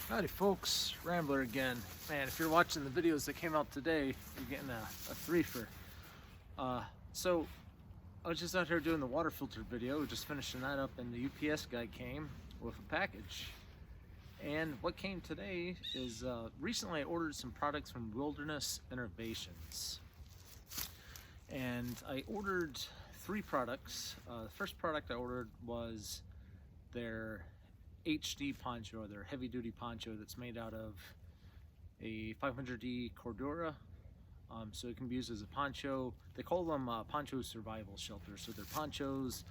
Howdy folks, Rambler again. Man, if you're watching the videos that came out today, you're getting a threefer. So I was just out here doing the water filter video, just finishing that up, and the UPS guy came with a package. And what came today is recently I ordered some products from Wilderness Innovations. And I ordered 3 products. The first product I ordered was their HD poncho, or their heavy duty poncho that's made out of a 500D Cordura. So it can be used as a poncho. They call them poncho survival shelters. So they're ponchos.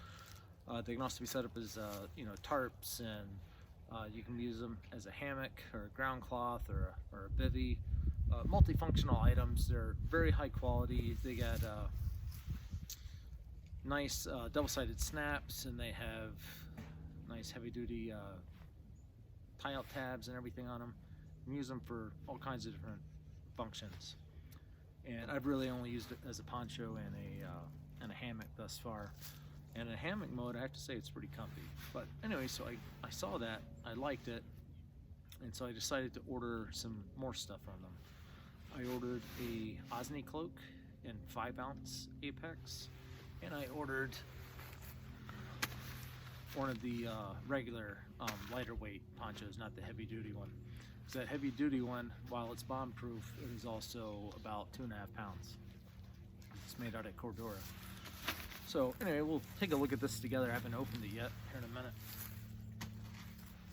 They can also be set up as tarps, and you can use them as a hammock or a ground cloth or a bivvy. Multifunctional items. They're very high quality. They got nice double-sided snaps, and they have nice heavy-duty tie-out tabs and everything on them. You can use them for all kinds of different functions. And I've really only used it as a poncho and a hammock thus far. And in hammock mode, I have to say it's pretty comfy. But anyway, so I saw that, I liked it, and so I decided to order some more stuff from them. I ordered a Osni cloak in 5-ounce Apex, and I ordered one of the regular lighter weight ponchos, not the heavy duty one. Because that heavy duty one, while it's bomb proof, it is also about 2.5 pounds. It's made out of Cordura. So anyway, we'll take a look at this together. I haven't opened it yet, here in a minute.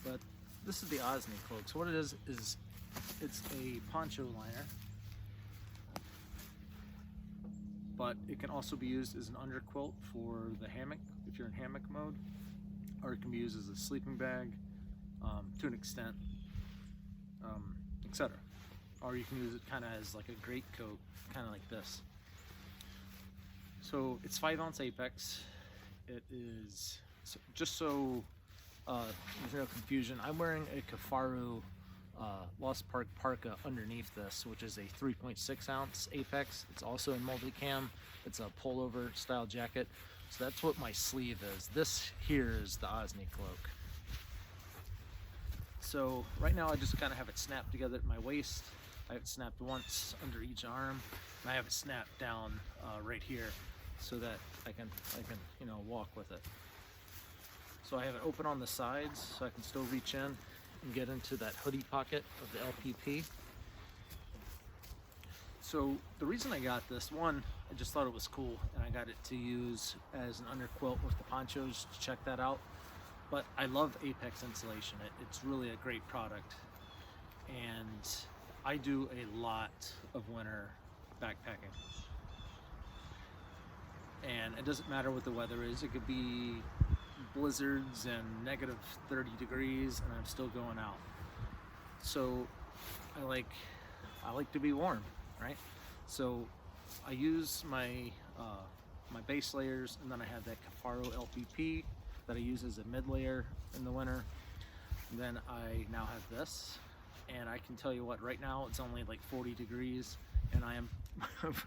But this is the Osni cloak. So what it is it's a poncho liner, but it can also be used as an underquilt for the hammock if you're in hammock mode, or it can be used as a sleeping bag to an extent, etc. Or you can use it kind of as like a greatcoat, kind of like this. So it's 5-ounce Apex. It is, just so there's no confusion, I'm wearing a Kafaru Lost Park parka underneath this, which is a 3.6-ounce Apex. It's also in multicam. It's a pullover style jacket. So that's what my sleeve is. This here is the Osni cloak. So right now I just kind of have it snapped together at my waist. I have it snapped once under each arm, and I have it snapped down right here so that I can walk with it. So I have it open on the sides so I can still reach in and get into that hoodie pocket of the LPP. So the reason I got this, one, I just thought it was cool, and I got it to use as an underquilt with the ponchos to check that out. But I love Apex insulation. It's really a great product, and I do a lot of winter backpacking. And it doesn't matter what the weather is. It could be blizzards and negative 30 degrees, and I'm still going out. So I like to be warm, right? So I use my my base layers, and then I have that Kafaru LPP that I use as a mid layer in the winter. And then I now have this, and I can tell you what, right now it's only like 40 degrees, and I am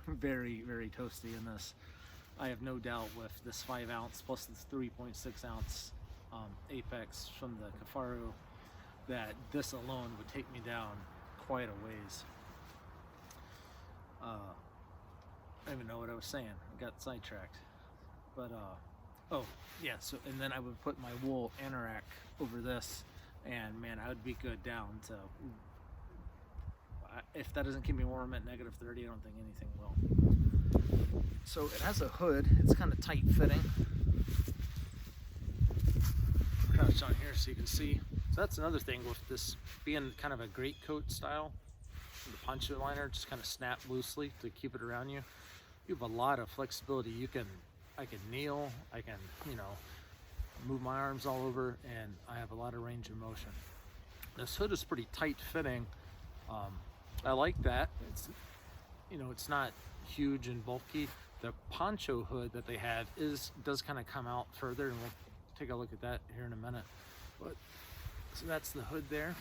very, very toasty in this. I have no doubt with this 5-ounce plus this 3.6-ounce Apex from the Kafaru that this alone would take me down quite a ways. I don't even know what I was saying. I got sidetracked. But oh yeah. So and then I would put my wool anorak over this, and man, I would be good down to. If that doesn't keep me warm at negative 30, I don't think anything will. So it has a hood. It's kind of tight fitting. Crouch on here so you can see. So that's another thing with this being kind of a greatcoat style. The poncho liner just kind of snap loosely to keep it around you. You have a lot of flexibility. I can kneel. I can move my arms all over, and I have a lot of range of motion. This hood is pretty tight fitting. I like that. It's not huge and bulky. The poncho hood that they have does kind of come out further, and we'll take a look at that here in a minute. But so that's the hood there.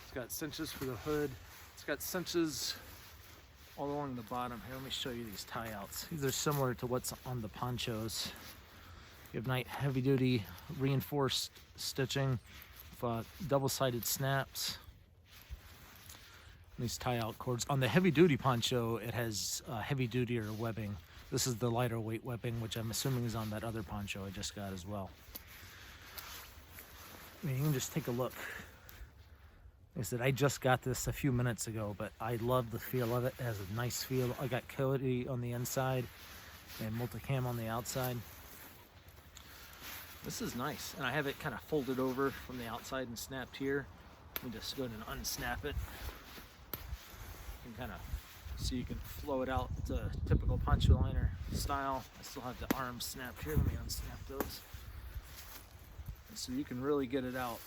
It's got cinches for the hood. It's got cinches all along the bottom. Here, let me show you these tie outs. These are similar to what's on the ponchos. You have heavy duty reinforced stitching double-sided snaps. These tie-out cords. On the heavy-duty poncho, it has heavy-duty webbing. This is the lighter weight webbing, which I'm assuming is on that other poncho I just got as well. I mean, you can just take a look. Like I said, I just got this a few minutes ago, but I love the feel of it. It has a nice feel. I got Coyote on the inside and multicam on the outside. This is nice, and I have it kind of folded over from the outside and snapped here. Let me just go ahead and unsnap it. And kind of, so you can flow it out to typical poncho liner style. I still have the arms snapped here. Let me unsnap those. And so you can really get it out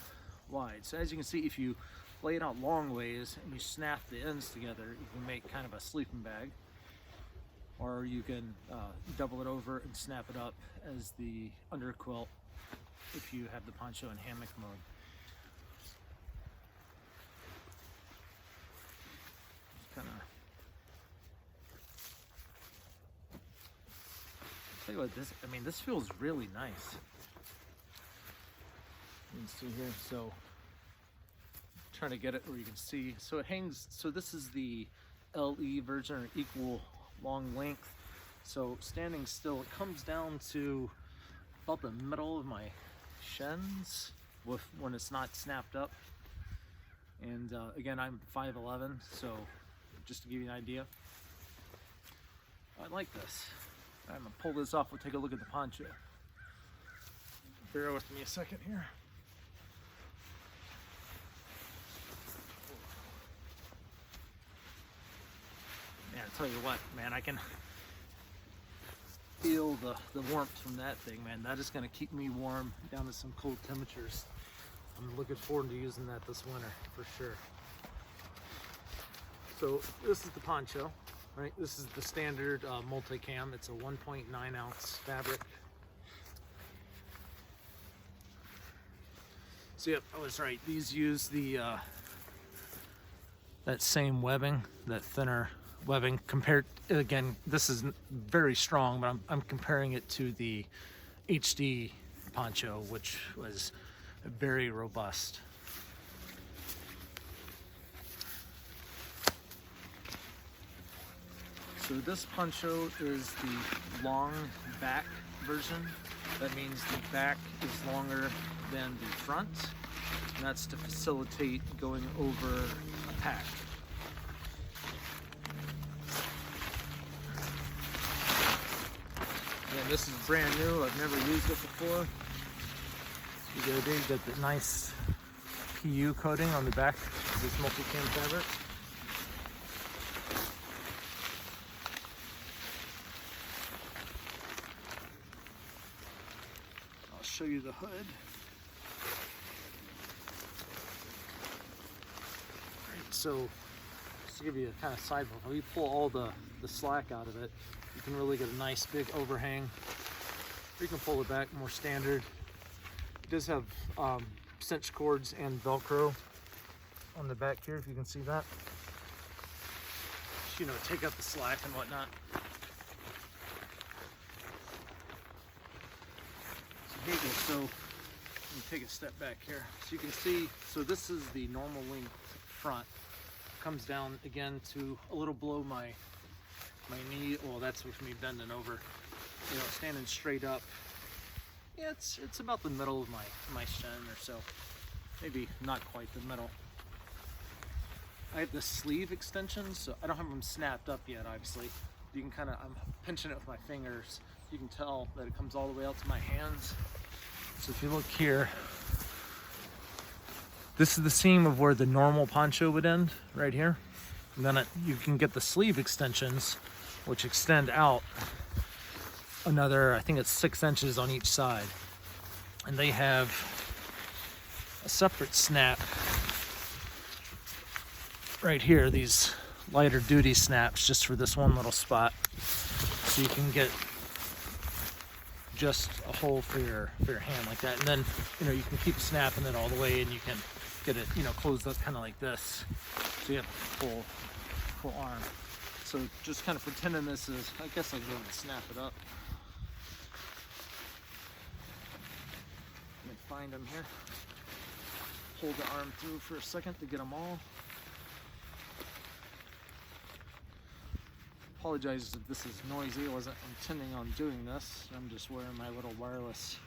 wide. So as you can see, if you lay it out long ways and you snap the ends together, you can make kind of a sleeping bag. Or you can double it over and snap it up as the underquilt if you have the poncho in hammock mode. Kind of. Tell you what, this feels really nice. You can see here, so trying to get it where you can see. So it hangs. So this is the LE version, or equal long length. So standing still, it comes down to about the middle of my shins when it's not snapped up. And again, I'm 5'11", so just to give you an idea. I like this. I'm gonna pull this off. We'll take a look at the poncho. Bear with me a second here. Man, I tell you what, man, I can feel the warmth from that thing, man. That is gonna keep me warm down to some cold temperatures. I'm looking forward to using that this winter for sure. So this is the poncho, right? This is the standard multicam. It's a 1.9 ounce fabric. So yep, I was right. These use the that same webbing, that thinner webbing. Compared, again, this is very strong, but I'm comparing it to the HD poncho, which was very robust. So this poncho is the long back version. That means the back is longer than the front, and that's to facilitate going over a pack. And this is brand new. I've never used it before. You get the nice PU coating on the back of this multicam fabric. I'll show you the hood. Right, so just to give you a kind of side view, if you pull all the slack out of it, you can really get a nice big overhang. Or you can pull it back more standard. It does have cinch cords and Velcro on the back here, if you can see that. Just, you know, take up the slack and whatnot. So here you go. So let me take a step back here. So you can see, so this is the normal length front. Comes down again to a little below my knee. Well, that's with me bending over. You know, standing straight up. Yeah, it's about the middle of my shin or so. Maybe not quite the middle. I have the sleeve extensions, so I don't have them snapped up yet, obviously. You can kind of, I'm pinching it with my fingers. You can tell that it comes all the way out to my hands. So if you look here, this is the seam of where the normal poncho would end, right here. And then you can get the sleeve extensions, which extend out another, I think it's 6 inches on each side. And they have a separate snap right here, these lighter duty snaps just for this one little spot. So you can get just a hole for your hand like that. And then, you know, you can keep snapping it all the way and you can get it, you know, closed up kind of like this. So you have a full arm. So just kind of pretending this is, I guess I can go and snap it up. Let me find them here. pull the arm through for a second to get them all. Apologize if this is noisy. I wasn't intending on doing this. I'm just wearing my little wireless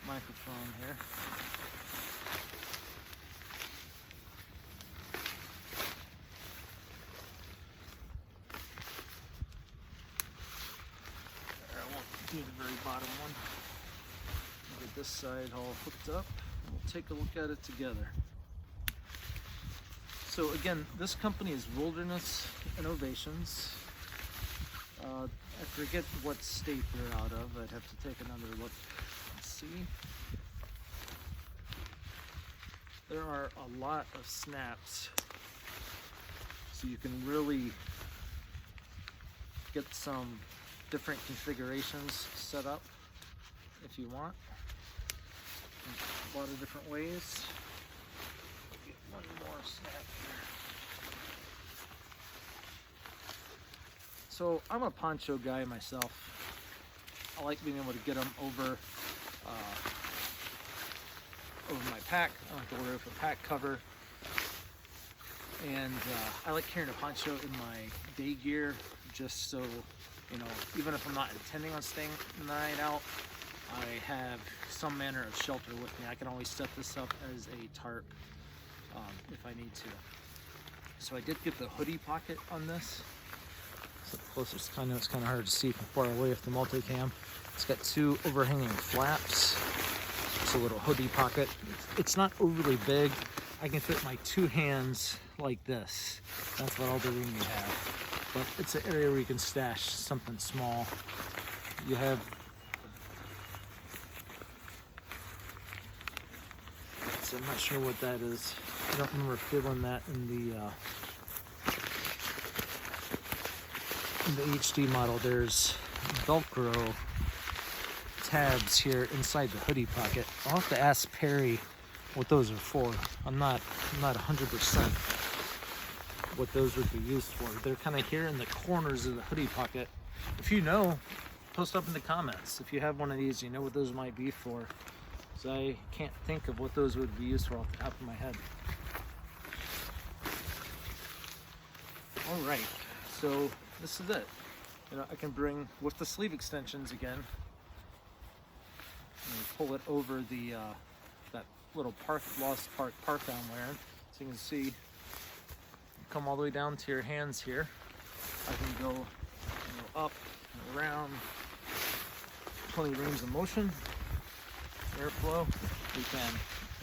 microphone here. There, I won't do the very bottom one. Get this side all hooked up. We'll take a look at it together. So again, this company is Wilderness Innovations. I forget what state they're out of. I'd have to take another look and see. There are a lot of snaps, so you can really get some different configurations set up if you want. A lot of different ways. Get one more snap here. So I'm a poncho guy myself. I like being able to get them over my pack. I like to wear it with a pack cover. And I like carrying a poncho in my day gear just so, you know, even if I'm not intending on staying the night out, I have some manner of shelter with me. I can always set this up as a tarp if I need to. So I did get the hoodie pocket on this. So closest, I know it's kind of hard to see from far away with the multicam. It's got two overhanging flaps. It's a little hoodie pocket. It's not overly big. I can fit my two hands like this. That's about all the room you have. But it's an area where you can stash something small. You have so I'm not sure what that is. I don't remember feeling that in the HD model. There's Velcro tabs here inside the hoodie pocket. I'll have to ask Perry what those are for. I'm not 100% what those would be used for. They're kind of here in the corners of the hoodie pocket. If you know, post up in the comments. If you have one of these, you know what those might be for. So I can't think of what those would be used for off the top of my head. All right, so this is it. You know, I can bring with the sleeve extensions again. And pull it over the that little Lost Park park I'm wearing, so you can see. Come all the way down to your hands here. I can go up and around. Plenty of range of motion, airflow. You can,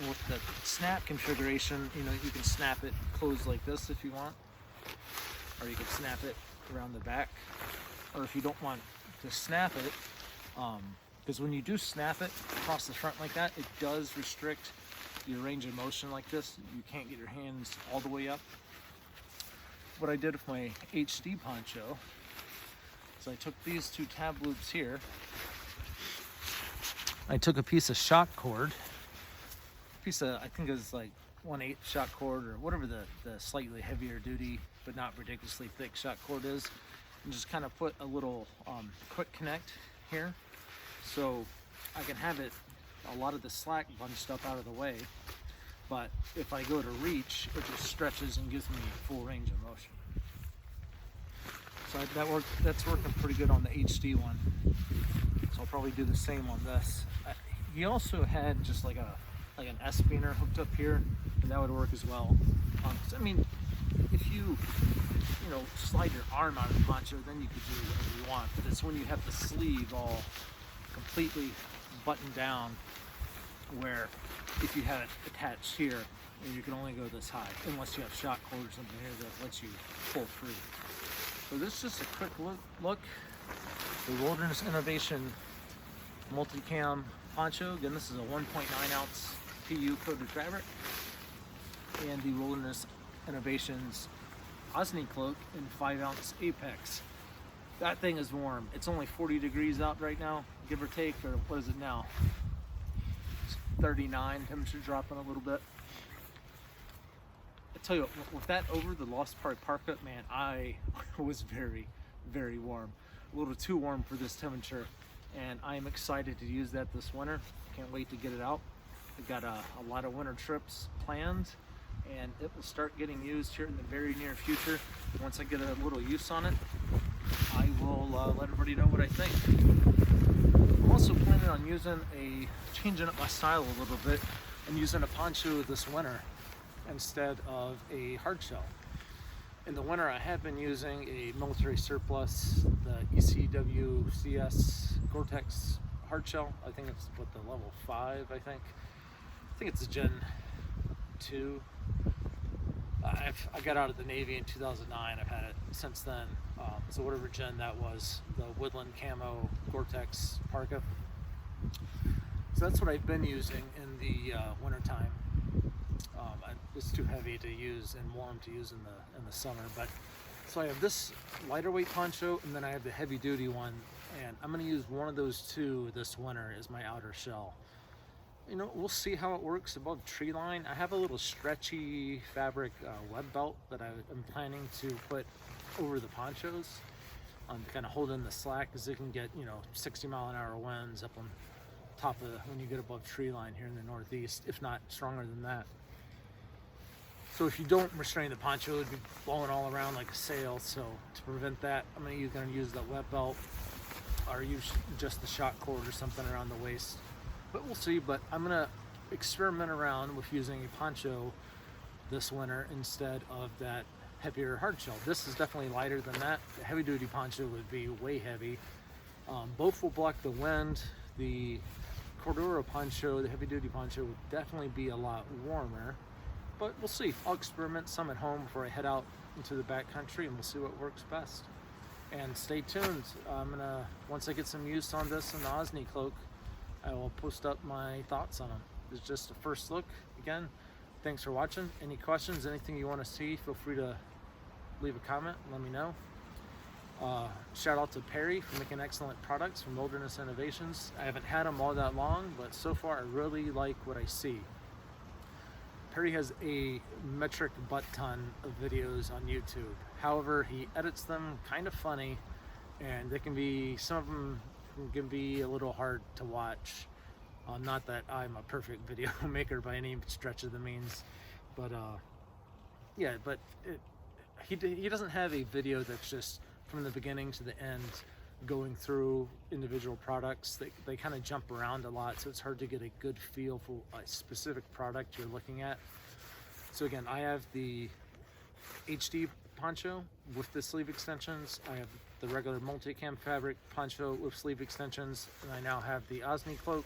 with the snap configuration, you know, you can snap it closed like this if you want, or you can snap it around the back, or if you don't want to snap it, because when you do snap it across the front like that, it does restrict your range of motion like this. You can't get your hands all the way up. What I did with my HD poncho is I took these two tab loops here. I took a piece of shock cord, I think it was like 1/8 shock cord or whatever the slightly heavier duty but not ridiculously thick shock cord is, and just kind of put a little quick connect here so I can have it, a lot of the slack bunched up out of the way, but if I go to reach, it just stretches and gives me full range of motion. So that's working pretty good on the HD one. So I'll probably do the same on this. He also had just like an S-spinner hooked up here, and that would work as well. I mean, if you slide your arm out of the poncho, then you could do whatever you want. But it's when you have the sleeve all completely buttoned down, where if you had it attached here, you can only go this high, unless you have shock cord or something here that lets you pull through. So this is just a quick look. The Wilderness Innovation multicam poncho. Again, this is a 1.9 ounce PU coated fabric, and the Wilderness Innovations Ozny cloak in 5 ounce Apex. That thing is warm. It's only 40 degrees out right now, give or take, or what is it now? It's 39, temperature dropping a little bit. I tell you what, with that over the Lost Park parka, man, I was very, very warm. A little too warm for this temperature, and I'm excited to use that this winter. Can't wait to get it out. I've got a lot of winter trips planned, and it will start getting used here in the very near future. Once I get a little use on it, I will let everybody know what I think. I'm also planning on changing up my style a little bit and using a poncho this winter instead of a hard shell. In the winter, I have been using a military surplus, the ECWCS Gore-Tex hard shell. I think it's the level 5, I think it's a Gen 2. I got out of the Navy in 2009. I've had it since then. So whatever gen that was, the woodland camo Gore-Tex parka. So that's what I've been using in the wintertime. It's too heavy to use and warm to use in the summer. But so I have this lighter weight poncho, and then I have the heavy duty one, and I'm going to use one of those two this winter as my outer shell. You know, we'll see how it works above tree line. I have a little stretchy fabric web belt that I'm planning to put over the ponchos to kind of hold in the slack, because it can get 60-mile-an-hour winds up on top of when you get above tree line here in the Northeast, if not stronger than that. So if you don't restrain the poncho, it'd be blowing all around like a sail. So to prevent that, I'm going to use that web belt, or use just the shot cord or something around the waist. But we'll see. But I'm going to experiment around with using a poncho this winter instead of that heavier hard shell. This is definitely lighter than that. The heavy duty poncho would be way heavy. Both will block the wind. The Cordura poncho, the heavy duty poncho, would definitely be a lot warmer. But we'll see. I'll experiment some at home before I head out into the backcountry, and we'll see what works best. And stay tuned. Once I get some use on this and the Ozny cloak, I will post up my thoughts on them. It's just a first look. Again, thanks for watching. Any questions, anything you want to see, feel free to leave a comment and let me know. Shout out to Perry for making excellent products from Wilderness Innovations. I haven't had them all that long, but so far I really like what I see. Perry has a metric butt ton of videos on YouTube. However, he edits them kind of funny, and some of them can be a little hard to watch. Not that I'm a perfect video maker by any stretch of the means, but yeah, but he doesn't have a video that's just from the beginning to the end going through individual products. They kind of jump around a lot, so it's hard to get a good feel for a specific product you're looking at. So again, I have the HD poncho with the sleeve extensions. I have the regular multicam fabric poncho with sleeve extensions, and I now have the Osni cloak.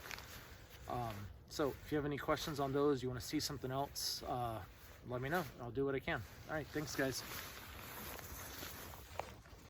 So if you have any questions on those, you want to see something else, let me know. I'll do what I can. All right, thanks guys.